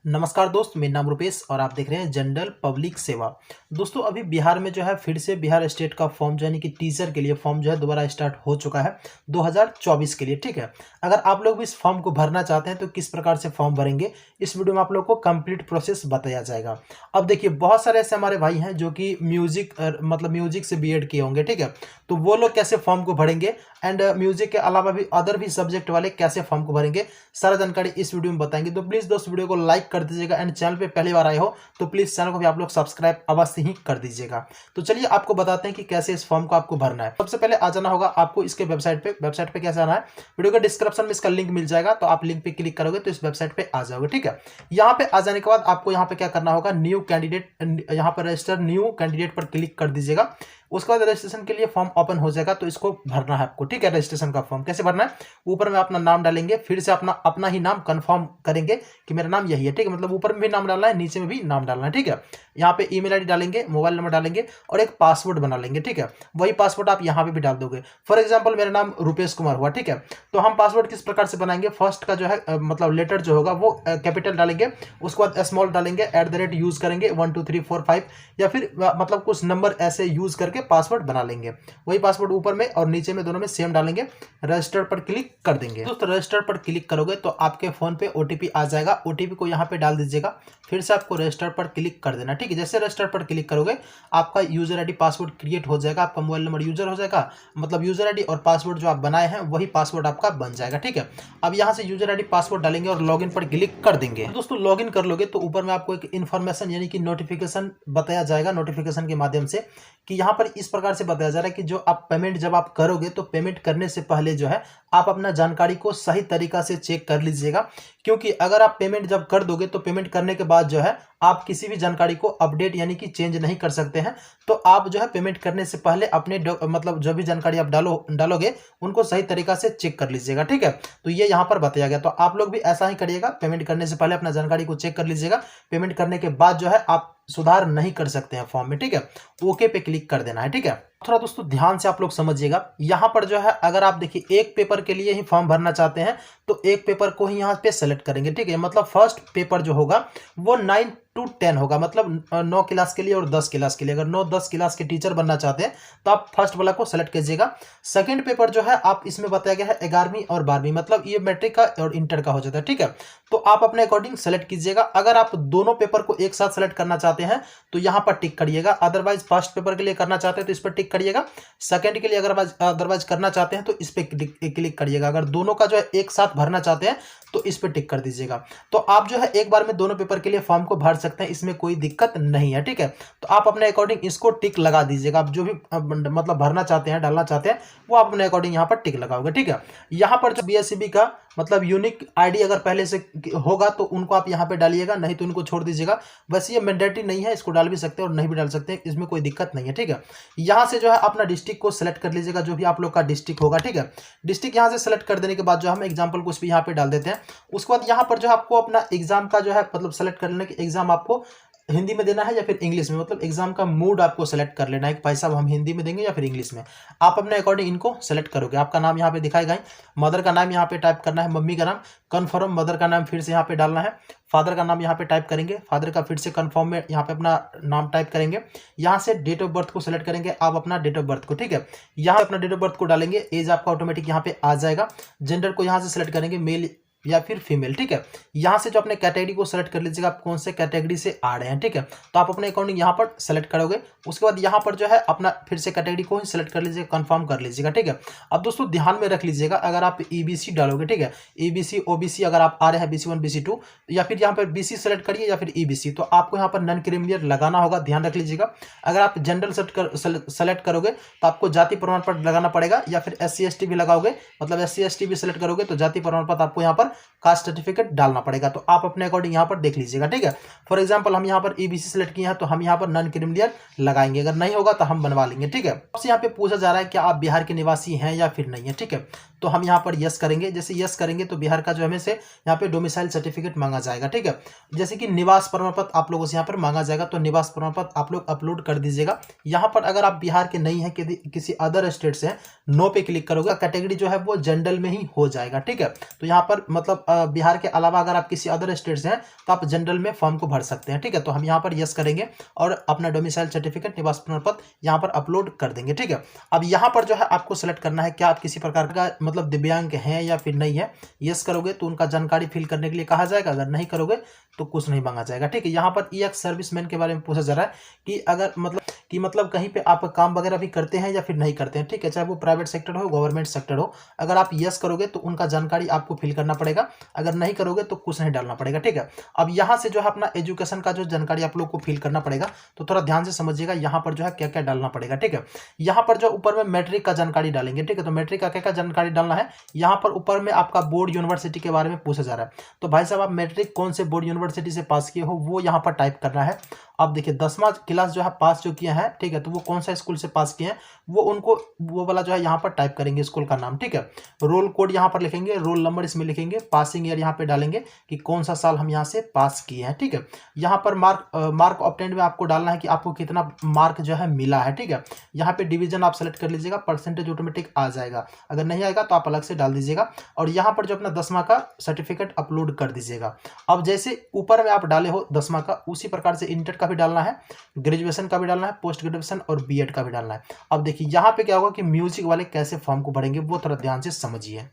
नमस्कार दोस्त, मेरा नाम रुपेश और आप देख रहे हैं जनरल पब्लिक सेवा। दोस्तों अभी बिहार में जो है फिर से बिहार स्टेट का फॉर्म जो यानी कि टीचर के लिए फॉर्म जो है दोबारा स्टार्ट हो चुका है 2024 के लिए। ठीक है, अगर आप लोग भी इस फॉर्म को भरना चाहते हैं तो किस प्रकार से फॉर्म भरेंगे इस वीडियो में आप लोग को कंप्लीट प्रोसेस बताया जाएगा। अब देखिए, बहुत सारे ऐसे हमारे भाई हैं जो कि म्यूजिक से बीएड किए होंगे। ठीक है, तो वो लोग कैसे फॉर्म को भरेंगे एंड म्यूजिक के अलावा भी अदर भी सब्जेक्ट वाले कैसे फॉर्म को भरेंगे, सारा जानकारी इस वीडियो में बताएंगे। तो प्लीज दोस्त वीडियो को लाइक कर दीजिएगा एंड चैनल पे पहली बार आए हो तो प्लीज चैनल को भी आप लोग सब्सक्राइब अवश्य ही कर दीजिएगा। तो चलिए आपको बताते हैं कि कैसे इस फॉर्म को आपको भरना है। सबसे पहले आ जाना होगा आपको इसके वेबसाइट पे कैसे आना है, वीडियो के डिस्क्रिप्शन में इसका लिंक मिल जाएगा, तो आप लिंक पे क्लिक करोगे तो इस वेबसाइट पे आ जाओगे। ठीक है, यहाँ पे आ जाने के बाद आपको यहाँ पे क्या करना होगा, न्यू कैंडिडेट, यहाँ पर रजिस्टर न्यू कैंडिडेट पर क्लिक कर दीजिएगा। उसके बाद रजिस्ट्रेशन के लिए फॉर्म ओपन हो जाएगा, तो इसको भरना है आपको। ठीक है, रजिस्ट्रेशन का फॉर्म कैसे भरना है, ऊपर में अपना नाम डालेंगे, फिर से अपना ही नाम कंफर्म करेंगे कि मेरा नाम यही है। ठीक है, मतलब ऊपर में भी नाम डालना है, नीचे में भी नाम डालना है। ठीक है, यहाँ पे ईमेल आईडी डालेंगे, मोबाइल नंबर डालेंगे और एक पासवर्ड बना लेंगे। ठीक है, वही पासवर्ड आप यहाँ पे भी डाल दोगे। फॉर एग्जाम्पल मेरा नाम रुपेश कुमार हुआ। ठीक है, तो हम पासवर्ड किस प्रकार से बनाएंगे, फर्स्ट का जो है मतलब लेटर जो होगा वो कैपिटल डालेंगे, उसके बाद स्मॉल डालेंगे, @ यूज करेंगे 1 2 3 4 5 या फिर मतलब कुछ नंबर ऐसे यूज करके पासवर्ड बना लेंगे। वही पासवर्ड ऊपर में और नीचे में दोनों में सेम डालेंगे, रजिस्टर पर क्लिक कर देंगे। दोस्तों रजिस्टर पर क्लिक करोगे तो आपके फोन पे ओटीपी आ जाएगा, ओटीपी को यहाँ पे डाल दीजिएगा, फिर से आपको रजिस्टर पर क्लिक कर देना। ठीक है, जैसे रजिस्टर पर क्लिक करोगे आपका यूजर आईडी पासवर्ड क्रिएट हो जाएगा, आपका मोबाइल नंबर यूजर हो जाएगा, मतलब यूजर आईडी और पासवर्ड जो आप बनाए हैं वही पासवर्ड आपका बन जाएगा। ठीक है, अब यहाँ से यूजर आईडी पासवर्ड डालेंगे और लॉगिन पर क्लिक कर देंगे। दोस्तों लॉगिन कर लोगे तो ऊपर में आपको एक इन्फॉर्मेशन यानी कि नोटिफिकेशन बताया जाएगा, नोटिफिकेशन के माध्यम से कि यहाँ पर इस प्रकार से बताया जा रहा है कि जो आप पेमेंट जब आप करोगे तो पेमेंट करने से पहले जो है आप अपना जानकारी को सही तरीका से चेक कर लीजिएगा, क्योंकि अगर आप पेमेंट जब कर दोगे तो पेमेंट करने के बाद जो है आप किसी भी जानकारी को अपडेट यानी कि चेंज नहीं कर सकते हैं। तो आप जो है पेमेंट करने से पहले अपने मतलब जो भी जानकारी आप डालोगे उनको सही तरीका से चेक कर लीजिएगा। ठीक है, तो ये यहाँ पर बताया गया, तो आप लोग भी ऐसा ही करिएगा, पेमेंट करने से पहले अपना जानकारी को चेक कर लीजिएगा, पेमेंट करने के बाद जो है आप सुधार नहीं कर सकते हैं फॉर्म में। ठीक है, ओके पे क्लिक कर देना है। ठीक है, थोड़ा दोस्तों ध्यान से आप लोग समझिएगा, यहाँ पर जो है अगर आप देखिए एक पेपर के लिए ही फॉर्म भरना चाहते हैं तो एक पेपर को ही यहाँ पे सेलेक्ट करेंगे। ठीक है, मतलब फर्स्ट पेपर जो होगा वो 9 to 10 होगा, मतलब 9 क्लास के लिए और 10 क्लास के लिए। अगर 9-10 क्लास के टीचर बनना चाहते हैं तो आप फर्स्ट वाला को सेलेक्ट कीजिएगा। सेकंड पेपर जो है आप इसमें बताया गया है 11वीं और 12वीं, मतलब ये मैट्रिक का और इंटर का हो जाता है। ठीक है, तो आप अपने अकॉर्डिंग सेलेक्ट कीजिएगा। अगर आप दोनों पेपर को एक साथ सेलेक्ट करना चाहते हैं तो यहाँ पर टिक करिएगा, अदरवाइज फर्स्ट पेपर के लिए करना चाहते हैं तो इस पर टिक करिएगा, सेकंड के लिए अदरवाइज करना चाहते हैं तो इस पर क्लिक करिएगा। अगर दोनों का जो है एक साथ भरना चाहते हैं तो इस पर टिक कर दीजिएगा। तो आप जो है एक बार में दोनों पेपर के लिए फॉर्म को भर सकते हैं, इसमें कोई दिक्कत नहीं है। ठीक है, तो आप अपने अकॉर्डिंग इसको टिक लगा दीजिएगा। आप जो भी मतलब भरना चाहते हैं, डालना चाहते हैं, वो आप अपने अकॉर्डिंग यहाँ पर टिक लगाओगे। ठीक है, यहाँ पर जो बीएससीबी का मतलब यूनिक आईडी अगर पहले से होगा तो उनको आप यहाँ पे डालिएगा, नहीं तो उनको छोड़ दीजिएगा। वैसे ये मैंडेटरी नहीं है, इसको डाल भी सकते हैं और नहीं भी डाल सकते हैं, इसमें कोई दिक्कत नहीं है। ठीक है, यहाँ से जो है अपना डिस्ट्रिक्ट को सेलेक्ट कर लीजिएगा, जो भी आप लोग का डिस्ट्रिक्ट होगा। ठीक है, डिस्ट्रिक्ट यहाँ से सेलेक्ट कर देने के बाद जो हम एग्जाम्पल कुछ भी यहाँ पे डाल देते हैं। उसके बाद यहाँ पर जो आपको अपना एग्जाम का जो है मतलब सेलेक्ट कर लेना कि एग्जाम आपको हिंदी में देना है या फिर इंग्लिश में, मतलब एग्जाम का मूड आपको सेलेक्ट कर लेना है कि भाई साहब हम हिंदी में देंगे या फिर इंग्लिश में। आप अपने अकॉर्डिंग इनको सेलेक्ट करोगे। आपका नाम यहाँ पे दिखाएगा ही, मदर का नाम यहाँ पे टाइप करना है, मम्मी का नाम कन्फर्म, मदर का नाम फिर से यहाँ पे डालना है, फादर का नाम यहाँ पे टाइप करेंगे, फादर का फिर से कन्फर्म में यहाँ पे अपना नाम टाइप करेंगे। यहाँ से डेट ऑफ बर्थ को सेलेक्ट करेंगे आप अपना डेट ऑफ बर्थ को। ठीक है, यहाँ अपना डेट ऑफ बर्थ को डालेंगे, एज आपका ऑटोमेटिक यहाँ पे आ जाएगा। जेंडर को यहाँ से सेलेक्ट करेंगे, मेल या फिर फीमेल। ठीक है, यहाँ से जो अपने कैटेगरी को सेलेक्ट कर लीजिएगा, आप कौन से कैटेगरी से आ रहे हैं। ठीक है, तो आप अपने अकॉर्डिंग यहाँ पर सेलेक्ट करोगे। उसके बाद यहाँ पर जो है अपना फिर से कैटेगरी को ही सेलेक्ट कर लीजिएगा, कंफर्म कर लीजिएगा। ठीक है, अब दोस्तों ध्यान में रख लीजिएगा, अगर आप ईबीसी डालोगे, ठीक है, ईबीसी ओबीसी अगर आप आ रहे हैं BC1 BC2 या फिर यहाँ पर BC सेलेक्ट करिए या फिर ईबीसी, तो आपको यहाँ पर नॉन क्रिमिनल लगाना होगा, ध्यान रख लीजिएगा। अगर आप जनरल सेलेक्ट करोगे तो आपको जाति प्रमाण पत्र लगाना पड़ेगा, या फिर SC ST भी लगाओगे, मतलब SC ST भी सेलेक्ट करोगे तो जाति प्रमाण पत्र आपको यहाँ पर कास्ट सर्टिफिकेट डालना पड़ेगा। तो आप अपने अकॉर्डिंग यहाँ पर देख लीजिएगा। ठीक है, फॉर एग्जांपल हम यहाँ पर ईबीसी सेलेक्ट किए हैं तो हम यहाँ पर नॉन क्रिमिनल लगाएंगे, अगर नहीं होगा तो हम बनवा लेंगे। ठीक है, आपसे यहाँ पे पूछा जा रहा है कि आप बिहार के निवासी हैं या फिर नहीं है। ठीक है, तो हम यहाँ पर यस करेंगे। जैसे यस करेंगे तो बिहार का जो हमें से यहाँ पे डोमिसाइल सर्टिफिकेट मांगा जाएगा, ठीक है। जैसे कि निवास प्रमाण पत्र आप लोगों से यहाँ पर मांगा जाएगा, तो निवास प्रमाण पत्र आप लोग अपलोड कर दीजिएगा। यहाँ पर अगर आप बिहार के नहीं हैं, किसी अदर स्टेट से हैं, नो पे क्लिक करोगे, कैटेगरी जो है वो जनरल में ही हो जाएगा, ठीक है। तो यहाँ पर मतलब बिहार के अलावा अगर आप किसी अदर स्टेट से हैं तो आप जनरल में फॉर्म को भर सकते हैं, ठीक है। तो हम यहाँ पर यस करेंगे और अपना डोमिसाइल सर्टिफिकेट निवास प्रमाण पत्र यहाँ पर अपलोड कर देंगे, ठीक है। अब यहाँ पर जो है आपको सेलेक्ट करना है क्या आप किसी प्रकार का मतलब दिव्यांग हैं या फिर नहीं है। यस करोगे तो उनका जानकारी फिल करने के लिए कहा जाएगा, अगर नहीं करोगे तो कुछ नहीं मांगा जाएगा, ठीक है। यहाँ पर ई एक्स सर्विसमैन के बारे में पूछा जा रहा है कि अगर मतलब कहीं पे आप काम वगैरह भी करते हैं या फिर नहीं करते हैं, ठीक है। चाहे वो प्राइवेट सेक्टर हो, गवर्नमेंट सेक्टर हो, अगर आप यस करोगे तो उनका जानकारी आपको फिल करना पड़ेगा, अगर नहीं करोगे तो कुछ नहीं डालना पड़ेगा, ठीक है। अब यहाँ से जो है अपना एजुकेशन का जो जानकारी आप लोग को फिल करना पड़ेगा, तो थोड़ा ध्यान से समझिएगा यहाँ पर जो है क्या क्या डालना पड़ेगा, ठीक है। यहाँ पर जो ऊपर में मैट्रिक का जानकारी डालेंगे, ठीक है। तो मैट्रिक का क्या क्या जानकारी डालना है, यहाँ पर ऊपर में आपका बोर्ड यूनिवर्सिटी के बारे में पूछा जा रहा है। तो भाई साहब आप मैट्रिक कौन से बोर्ड यूनिवर्सिटी से पास किए हो वो यहाँ पर टाइप करना है। अब देखिए 10वां क्लास जो है पास जो किया है, ठीक है, तो वो कौन सा स्कूल से पास किए हैं वो उनको वो वाला जो है यहाँ पर टाइप करेंगे स्कूल का नाम, ठीक है। रोल कोड यहाँ पर लिखेंगे, रोल नंबर इसमें लिखेंगे, पासिंग ईयर यहाँ पे डालेंगे कि कौन सा साल हम यहाँ से पास किए हैं, ठीक है। यहाँ पर मार्क ऑब्टेन्ड में आपको डालना है कि आपको कितना मार्क जो है मिला है, ठीक है। यहाँ पे डिवीजन आप सेलेक्ट कर लीजिएगा, परसेंटेज ऑटोमेटिक आ जाएगा, अगर नहीं आएगा तो आप अलग से डाल दीजिएगा। और यहाँ पर जो अपना 10वां का सर्टिफिकेट अपलोड कर दीजिएगा। अब जैसे ऊपर में आप डाले हो 10वां का, उसी प्रकार से इंटर का भी डालना है, ग्रेजुएशन का भी डालना है, पोस्ट ग्रेजुएशन और बीएड का भी डालना है। अब देखिए यहाँ पे क्या होगा कि म्यूजिक वाले कैसे फॉर्म को भरेंगे वो थोड़ा ध्यान से समझिए।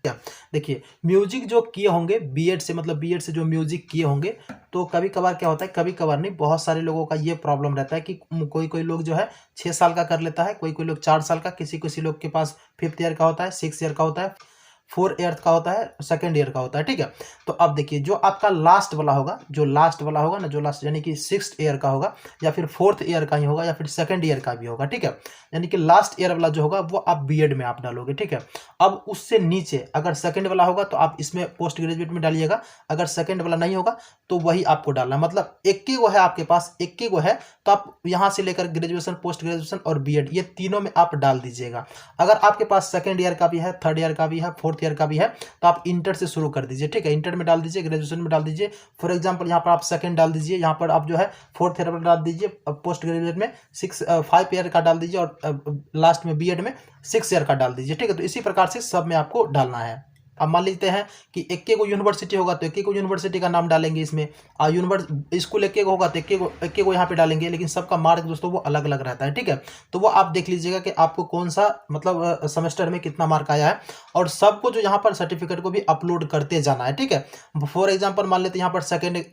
देखिए म्यूजिक जो किए होंगे बीएड से, मतलब बीएड से जो म्यूजिक किए होंगे, तो कभी कभार क्या होता है, कभी कभार नहीं, बहुत सारे लोगों का ये प्रॉब्लम रहता है कि कोई लोग जो है 6 साल का कर लेता है, कोई लोग 4 साल का, किसी लोग के पास 5th ईयर का होता है, 6 ईयर का होता है, 4 ईयर का होता है, 2nd ईयर का होता है, ठीक है। तो अब देखिए जो आपका लास्ट वाला होगा, जो लास्ट यानी कि 6th ईयर का होगा या फिर 4th ईयर का ही होगा या फिर 2nd ईयर का भी होगा, ठीक है। यानी कि लास्ट ईयर वाला जो होगा वो आप बीएड में आप डालोगे, ठीक है। अब उससे नीचे अगर 2nd वाला होगा तो आप इसमें पोस्ट ग्रेजुएट में डालिएगा, अगर 2nd वाला नहीं होगा तो वही आपको डालना है। मतलब एक ही वो है आपके पास, एक ही वो है, तो आप यहाँ से लेकर ग्रेजुएशन, पोस्ट ग्रेजुएशन और बीएड ये तीनों में आप डाल दीजिएगा। अगर आपके पास 2nd ईयर का भी है, 3rd ईयर का भी है, 4th ईयर का भी है, तो आप इंटर से शुरू कर दीजिए, ठीक है। इंटर में डाल दीजिए, ग्रेजुएशन में डाल दीजिए। फॉर एग्जांपल यहाँ पर आप 2nd डाल दीजिए, यहाँ पर आप जो है 4th ईयर में डाल दीजिए, पोस्ट ग्रेजुएट में 5 ईयर का डाल दीजिए और लास्ट में बीएड में 6 ईयर का डाल दीजिए, ठीक है। तो इसी प्रकार से सब में आपको डालना है। अब मान लेते हैं कि एक को यूनिवर्सिटी होगा तो एक को यूनिवर्सिटी का नाम डालेंगे इसमें, स्कूल एक होगा तो एक को यहाँ पे डालेंगे, लेकिन सबका मार्क दोस्तों वो अलग अलग रहता है, ठीक है। तो वो आप देख लीजिएगा कि आपको कौन सा मतलब सेमेस्टर में कितना मार्क आया है, और सबको जो यहाँ पर सर्टिफिकेट को भी अपलोड करते जाना है, ठीक है। फॉर एग्जाम्पल मान लेते हैं यहाँ पर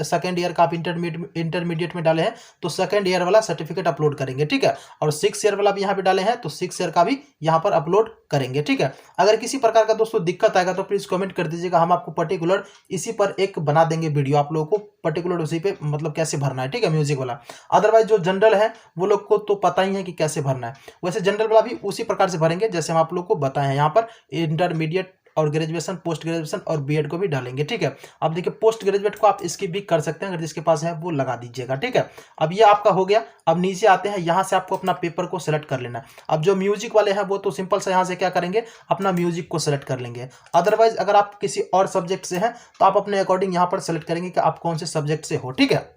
सेकेंड ईयर का आप इंटरमीडिएट में डाले हैं तो 2nd ईयर वाला सर्टिफिकेट अपलोड करेंगे, ठीक है। और 6 ईयर वाला भी यहाँ पे डाले हैं तो 6 ईयर का भी यहाँ पर अपलोड करेंगे, ठीक है। अगर किसी प्रकार का दोस्तों दिक्कत आएगा तो प्लीज कमेंट कर दीजिएगा, हम आपको पर्टिकुलर इसी पर एक बना देंगे वीडियो, आप लोगों को पर्टिकुलर उसी पे मतलब कैसे भरना है, ठीक है, म्यूजिक वाला। अदरवाइज जो जनरल है वो लोग को तो पता ही है कि कैसे भरना है, वैसे जनरल वाला भी उसी प्रकार से भरेंगे जैसे हम आप लोग को बताए हैं। यहाँ पर इंटरमीडिएट और ग्रेजुएशन, पोस्ट ग्रेजुएशन और बीएड को भी डालेंगे, ठीक है। अब देखिए पोस्ट ग्रेजुएट को आप इसकी भी कर सकते हैं, अगर जिसके पास है वो लगा दीजिएगा, ठीक है। अब ये आपका हो गया। अब नीचे आते हैं, यहाँ से आपको अपना पेपर को सिलेक्ट कर लेना है। अब जो म्यूजिक वाले हैं वो तो सिंपल सा यहाँ से क्या करेंगे, अपना म्यूजिक को सिलेक्ट कर लेंगे। अदरवाइज अगर आप किसी और सब्जेक्ट से हैं तो आप अपने अकॉर्डिंग यहाँ पर सिलेक्ट करेंगे कि आप कौन से सब्जेक्ट से हो, ठीक है।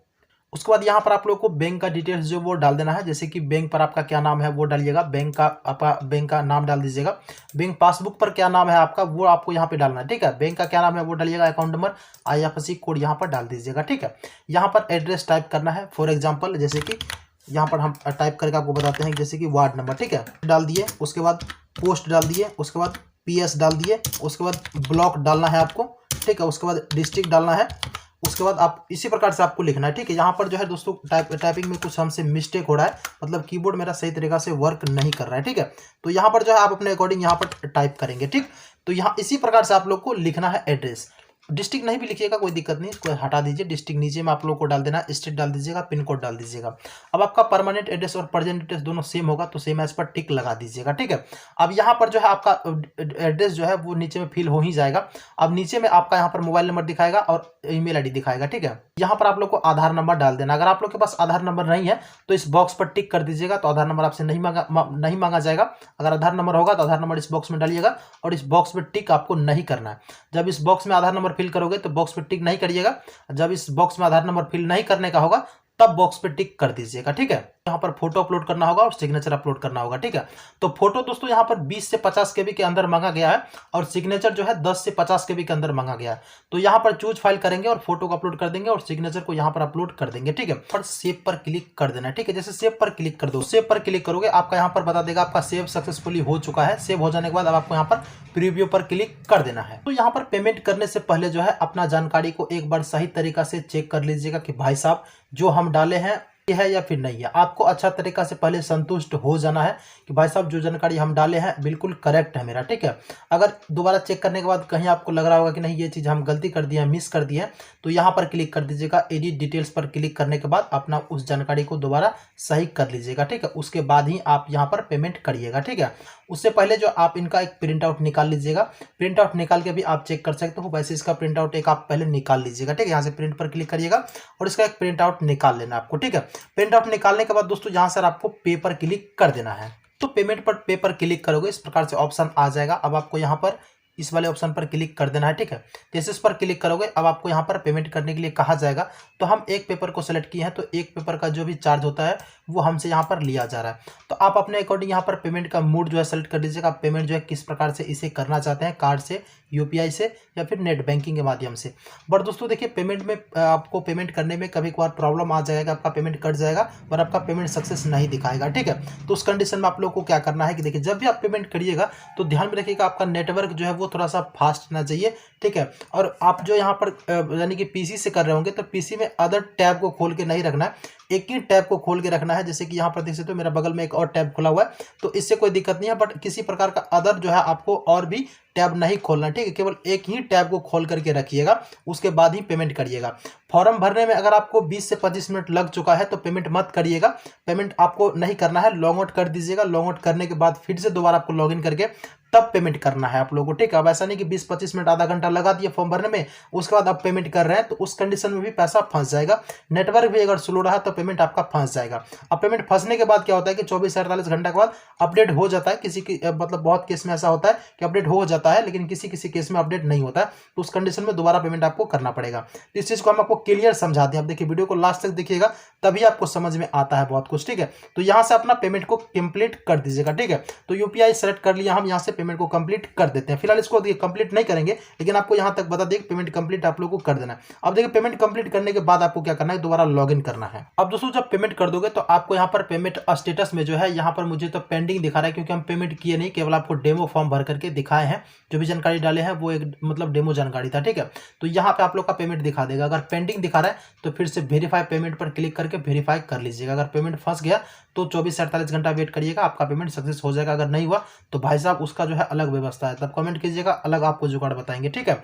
उसके बाद यहाँ पर आप लोग को बैंक का डिटेल्स जो वो डाल देना है, जैसे कि बैंक पर आपका क्या नाम है वो डालिएगा, बैंक का नाम डाल दीजिएगा। बैंक पासबुक पर क्या नाम है आपका वो आपको यहाँ पे डालना है, ठीक है। बैंक का क्या नाम है वो डालिएगा, अकाउंट नंबर, IFSC कोड यहाँ पर डाल दीजिएगा, ठीक है। यहाँ पर एड्रेस टाइप करना है, फॉर एग्जाम्पल जैसे कि यहाँ पर हम टाइप करके आपको बताते हैं, जैसे कि वार्ड नंबर, ठीक है, डाल दिए। उसके बाद पोस्ट डाल दिए, उसके बाद PS डाल दिए, उसके बाद ब्लॉक डालना है आपको, ठीक है। उसके बाद डिस्ट्रिक्ट डालना है, उसके बाद आप इसी प्रकार से आपको लिखना है, ठीक है। यहाँ पर जो है दोस्तों टाइपिंग में कुछ हमसे मिस्टेक हो रहा है, मतलब कीबोर्ड मेरा सही तरीका से वर्क नहीं कर रहा है, ठीक है। तो यहाँ पर जो है आप अपने अकॉर्डिंग यहाँ पर टाइप करेंगे, ठीक। तो यहाँ इसी प्रकार से आप लोग को लिखना है एड्रेस। डिस्ट्रिक्ट नहीं भी लिखिएगा कोई दिक्कत नहीं, इसको हटा दीजिए। डिस्ट्रिक्ट नीचे में आप लोग को डाल देना, स्टेट डाल दीजिएगा, पिन कोड डाल दीजिएगा। अब आपका परमानेंट एड्रेस और प्रेजेंट एड्रेस दोनों सेम होगा तो सेम एज पर टिक लगा दीजिएगा, ठीक है। अब यहाँ पर जो है आपका एड्रेस जो है वो नीचे में फिल हो ही जाएगा। अब नीचे में आपका यहाँ पर मोबाइल नंबर दिखाएगा और ईमेल आईडी दिखाएगा, ठीक है। यहाँ पर आप लोग को आधार नंबर डाल देना। अगर आप लोग के पास आधार नंबर नहीं है तो इस बॉक्स पर टिक कर दीजिएगा, तो आधार नंबर आपसे नहीं मांगा जाएगा। अगर आधार नंबर होगा तो आधार नंबर इस बॉक्स में डालिएगा और इस बॉक्स में टिक आपको नहीं करना है। जब इस बॉक्स में आधार नंबर फिल करोगे तो बॉक्स पे टिक नहीं करिएगा। जब इस बॉक्स में आधार नंबर फिल नहीं करने का होगा तब बॉक्स पे टिक कर दीजिएगा, ठीक है। यहाँ पर फोटो अपलोड करना होगा और सिग्नेचर अपलोड करना होगा, ठीक है। तो फोटो दोस्तों यहाँ पर 20 से 50 केबी के अंदर मांगा गया है और सिग्नेचर जो है 10 से 50 केबी के अंदर मांगा गया है। तो यहाँ पर चूज फाइल करेंगे और फोटो को अपलोड कर देंगे और सिग्नेचर को यहाँ पर अपलोड कर देंगे, ठीक है। पर सेव पर क्लिक कर देना, ठीक है। जैसे सेव पर क्लिक कर दो, सेव पर क्लिक करोगे आपका यहाँ पर बता देगा आपका सेव सक्सेसफुली हो चुका है। सेव हो जाने के बाद अब आपको यहाँ पर प्रीव्यू पर क्लिक कर देना है। तो यहाँ पर पेमेंट करने से पहले जो है अपना जानकारी को एक बार सही तरीका से चेक कर लीजिएगा कि भाई साहब जो हम डाले हैं ये है या फिर नहीं है। आपको अच्छा तरीका से पहले संतुष्ट हो जाना है कि भाई साहब जो जानकारी हम डाले हैं बिल्कुल करेक्ट है मेरा, ठीक है। अगर दोबारा चेक करने के बाद कहीं आपको लग रहा होगा कि नहीं ये चीज़ हम गलती कर दिए हैं, मिस कर दिए हैं, तो यहाँ पर क्लिक कर दीजिएगा। एडिट डिटेल्स पर क्लिक करने के बाद अपना उस जानकारी को दोबारा सही कर लीजिएगा, ठीक है। उसके बाद ही आप यहाँ पर पेमेंट करिएगा, ठीक है। उससे पहले जो आप इनका एक प्रिंट आउट निकाल लीजिएगा। प्रिंट आउट निकाल के भी आप चेक कर सकते हो, वैसे इसका प्रिंट आउट एक आप पहले निकाल लीजिएगा, ठीक है। यहाँ से प्रिंट पर क्लिक करिएगा और इसका एक प्रिंट आउट निकाल लेना आपको, ठीक है। प्रिंट आउट निकालने के बाद दोस्तों यहाँ से आपको पे पर क्लिक कर देना है। तो पेमेंट पर पे पर क्लिक करोगे इस प्रकार से ऑप्शन आ जाएगा। अब आपको यहाँ पर इस वाले ऑप्शन पर क्लिक कर देना है, ठीक है। जैसे इस पर क्लिक करोगे अब आपको यहाँ पर पेमेंट करने के लिए कहा जाएगा। तो हम एक पेपर को सेलेक्ट किए हैं तो एक पेपर का जो भी चार्ज होता है वो हमसे यहाँ पर लिया जा रहा है। तो आप अपने अकॉर्डिंग यहाँ पर पेमेंट का मोड जो है सेलेक्ट कर लीजिएगा। आप पेमेंट जो है किस प्रकार से इसे करना चाहते हैं, कार्ड से, यूपीआई से या फिर नेट बैंकिंग के माध्यम से। बट दोस्तों देखिए पेमेंट में आपको पेमेंट करने में कभी कभार प्रॉब्लम आ जाएगा, आपका पेमेंट कट जाएगा और आपका पेमेंट सक्सेस नहीं दिखाएगा, ठीक है। तो उस कंडीशन में आप लोग को क्या करना है कि देखिए जब भी आप पेमेंट करिएगा तो ध्यान में रखिएगा आपका नेटवर्क जो है वो थोड़ा सा फास्ट होना चाहिए, ठीक है। और आप जो यहाँ पर यानी कि पीसी से कर रहे होंगे तो पीसी में अदर टैब को खोल के नहीं रखना है, एक ही टैब को खोल के रखना है। जैसे कि यहाँ पर देख सकते हो मेरा बगल में एक और टैब खुला हुआ है तो इससे कोई दिक्कत नहीं है। बट किसी प्रकार का अदर जो है आपको और भी टैब नहीं खोलना, ठीक है। केवल एक ही टैब को खोल करके रखिएगा, उसके बाद ही पेमेंट करिएगा। फॉर्म भरने में अगर आपको 20 से 25 मिनट लग चुका है तो पेमेंट मत करिएगा। पेमेंट आपको नहीं करना है, लॉग आउट कर दीजिएगा। लॉग आउट करने के बाद फिर से दोबारा आपको लॉगिन करके तब पेमेंट करना है आप लोगों को, ठीक है। अब ऐसा नहीं कि 20-25 मिनट आधा घंटा लगा दिए फॉर्म भरने में, उसके बाद आप पेमेंट कर रहे हैं तो उस कंडीशन में भी पैसा फंस जाएगा। नेटवर्क भी अगर स्लो रहा तो पेमेंट आपका फंस जाएगा। अब पेमेंट फंसने के बाद क्या होता है कि 24 से 48 घंटे के बाद अपडेट हो जाता है। किसी की मतलब बहुत केस में ऐसा होता है कि अपडेट हो जाता है लेकिन किसी किसी केस में अपडेट नहीं होता है, तो उस कंडीशन में दोबारा पेमेंट आपको करना पड़ेगा। इस चीज़ को हम आपको क्लियर समझा दें। आप देखिए वीडियो को लास्ट तक देखिएगा तभी आपको समझ में आता है बहुत कुछ, ठीक है। तो यहाँ से अपना पेमेंट को कंप्लीट कर दीजिएगा, ठीक है। तो यूपीआई सेलेक्ट कर लिया, हम यहाँ से पेमेंट को कंप्लीट कर देते हैं। फिलहाल इसको देखिए कंप्लीट नहीं करेंगे लेकिन आपको यहाँ तक बता दें पेमेंट कंप्लीट आप लोगों को कर देना है। अब देखिए पेमेंट कंप्लीट करने के बाद आपको क्या करना है, दोबारा लॉगिन करना है। अब दोस्तों जब पेमेंट कर दोगे तो आपको यहाँ पर पेमेंट स्टेटस में जो है यहाँ पर मुझे तो पेंडिंग दिखा रहा है क्योंकि हम पेमेंट किए नहीं, केवल आपको डेमो फॉर्म भर करके दिखाए हैं। जो भी जानकारी डाले हैं वो एक मतलब डेमो जानकारी था, ठीक है। तो यहाँ पे आप लोग का पेमेंट दिखा देगा। अगर पेंडिंग दिखा रहा है तो फिर से वेरीफाई पेमेंट पर क्लिक करके वेरीफाई कर लीजिएगा। अगर पेमेंट फंस गया तो 24 से 48 घंटा वेट करिएगा, आपका पेमेंट सक्सेस हो जाएगा। अगर नहीं हुआ तो भाई साहब उसका जो है अलग व्यवस्था है, तब कमेंट कीजिएगा, अलग आपको जुगाड़ बताएंगे, ठीक है।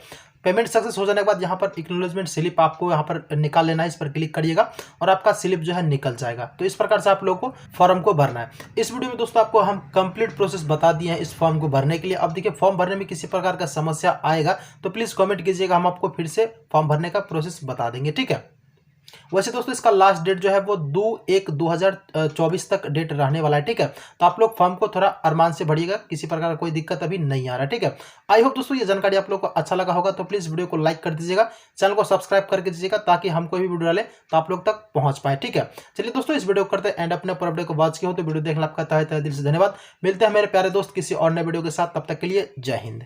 पेमेंट सक्सेस हो जाने के बाद यहाँ पर एक्नॉलेजमेंट स्लिप आपको यहाँ पर निकाल लेना है, इस पर क्लिक करिएगा और आपका स्लिप जो है निकल जाएगा। तो इस प्रकार से आप लोगों को फॉर्म को भरना है। इस वीडियो में दोस्तों आपको हम कंप्लीट प्रोसेस बता दिए हैं इस फॉर्म को भरने के लिए। अब देखिए फॉर्म भरने में किसी प्रकार का समस्या आएगा तो प्लीज कमेंट कीजिएगा, हम आपको फिर से फॉर्म भरने का प्रोसेस बता देंगे, ठीक है। वैसे दोस्तों इसका लास्ट डेट जो है वो 2/1/2024 तक डेट रहने वाला है, ठीक है। तो आप लोग फॉर्म को थोड़ा अरमान से भरिएगा, किसी प्रकार का कोई दिक्कत अभी नहीं आ रहा है, ठीक है। आई होप दोस्तों ये जानकारी आप लोग को अच्छा लगा होगा, तो प्लीज वीडियो को लाइक कर दीजिएगा, चैनल को सब्सक्राइब करके दीजिएगा ताकि हम कोई भी वीडियो डाले तो आप लोग तक पहुंच पाए, ठीक है। चलिए दोस्तों इस वीडियो को करते हैं एंड। अपने पूरा वीडियो को वॉच किया हो तो वीडियो देखने आपका तहे दिल से धन्यवाद। मिलते हैं मेरे प्यारे दोस्त किसी और नए वीडियो के साथ, तब तक के लिए जय हिंद।